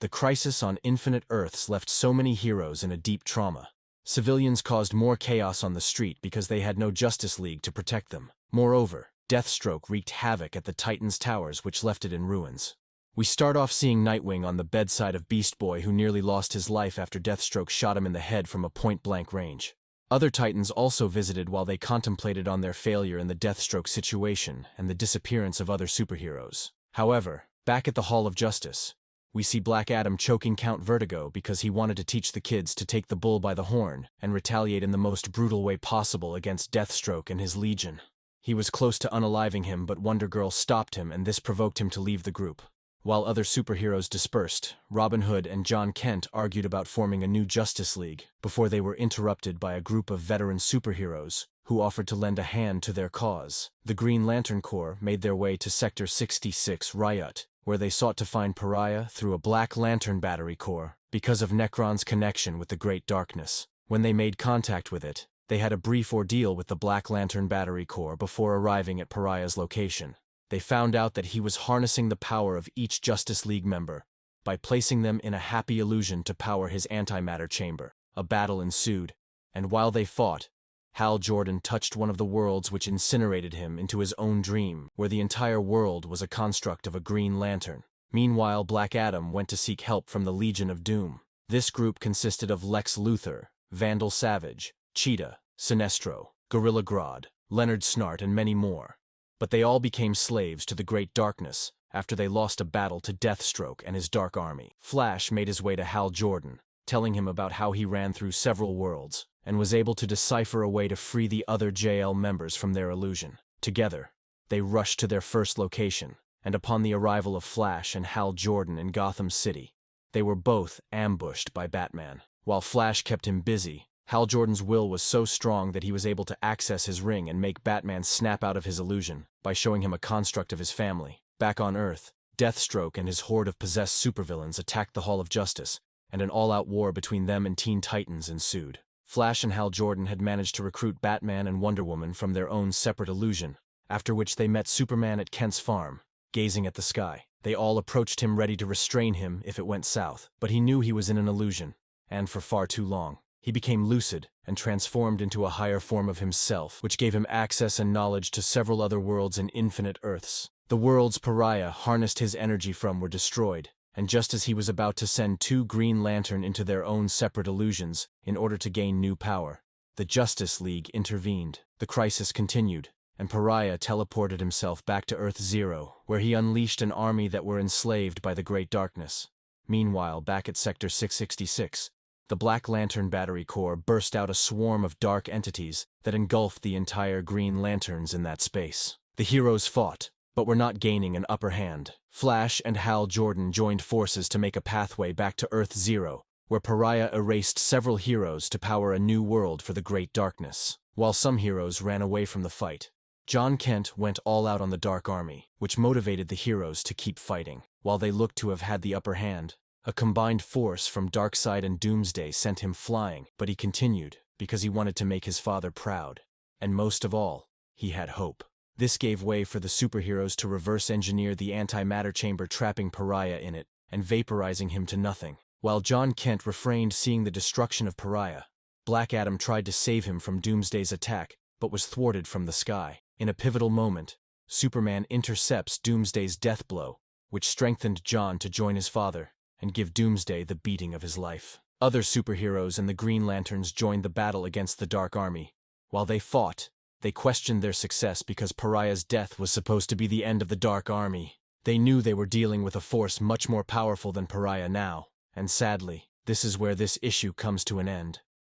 The crisis on Infinite Earths left so many heroes in a deep trauma. Civilians caused more chaos on the street because they had no Justice League to protect them. Moreover, Deathstroke wreaked havoc at the Titan's towers, which left it in ruins. We start off seeing Nightwing on the bedside of Beast Boy, who nearly lost his life after Deathstroke shot him in the head from a point-blank range. Other Titans also visited while they contemplated on their failure in the Deathstroke situation and the disappearance of other superheroes. However, back at the Hall of Justice, we see Black Adam choking Count Vertigo because he wanted to teach the kids to take the bull by the horn and retaliate in the most brutal way possible against Deathstroke and his Legion. He was close to unaliving him, but Wonder Girl stopped him, and this provoked him to leave the group. While other superheroes dispersed, Robin Hood and John Kent argued about forming a new Justice League before they were interrupted by a group of veteran superheroes who offered to lend a hand to their cause. The Green Lantern Corps made their way to Sector 66 Riot, where they sought to find Pariah through a Black Lantern Battery Corps because of Nekron's connection with the Great Darkness. When they made contact with it, they had a brief ordeal with the Black Lantern Battery Corps before arriving at Pariah's location. They found out that he was harnessing the power of each Justice League member by placing them in a happy illusion to power his antimatter chamber. A battle ensued, and while they fought, Hal Jordan touched one of the worlds, which incinerated him into his own dream, where the entire world was a construct of a Green Lantern. Meanwhile, Black Adam went to seek help from the Legion of Doom. This group consisted of Lex Luthor, Vandal Savage, Cheetah, Sinestro, Gorilla Grodd, Leonard Snart, and many more. But they all became slaves to the Great Darkness after they lost a battle to Deathstroke and his Dark Army. Flash made his way to Hal Jordan, telling him about how he ran through several worlds and was able to decipher a way to free the other JL members from their illusion. Together, they rushed to their first location, and upon the arrival of Flash and Hal Jordan in Gotham City, they were both ambushed by Batman. While Flash kept him busy, Hal Jordan's will was so strong that he was able to access his ring and make Batman snap out of his illusion by showing him a construct of his family. Back on Earth, Deathstroke and his horde of possessed supervillains attacked the Hall of Justice, and an all-out war between them and Teen Titans ensued. Flash and Hal Jordan had managed to recruit Batman and Wonder Woman from their own separate illusion, after which they met Superman at Kent's farm, gazing at the sky. They all approached him ready to restrain him if it went south, but he knew he was in an illusion, and for far too long. He became lucid and transformed into a higher form of himself, which gave him access and knowledge to several other worlds and Infinite Earths. The worlds Pariah harnessed his energy from were destroyed, and just as he was about to send two Green Lantern into their own separate illusions in order to gain new power, the Justice League intervened. The crisis continued, and Pariah teleported himself back to Earth Zero, where he unleashed an army that were enslaved by the Great Darkness. Meanwhile, back at Sector 666, the Black Lantern Battery Corps burst out a swarm of dark entities that engulfed the entire Green Lanterns in that space. The heroes fought, but were not gaining an upper hand. Flash and Hal Jordan joined forces to make a pathway back to Earth Zero, where Pariah erased several heroes to power a new world for the Great Darkness. While some heroes ran away from the fight, John Kent went all out on the Dark Army, which motivated the heroes to keep fighting. While they looked to have had the upper hand, a combined force from Darkseid and Doomsday sent him flying, but he continued because he wanted to make his father proud. And most of all, he had hope. This gave way for the superheroes to reverse engineer the antimatter chamber, trapping Pariah in it and vaporizing him to nothing. While John Kent refrained seeing the destruction of Pariah, Black Adam tried to save him from Doomsday's attack, but was thwarted from the sky. In a pivotal moment, Superman intercepts Doomsday's death blow, which strengthened John to join his father and give Doomsday the beating of his life. Other superheroes and the Green Lanterns joined the battle against the Dark Army. While they fought, they questioned their success because Pariah's death was supposed to be the end of the Dark Army. They knew they were dealing with a force much more powerful than Pariah now, and sadly, this is where this issue comes to an end.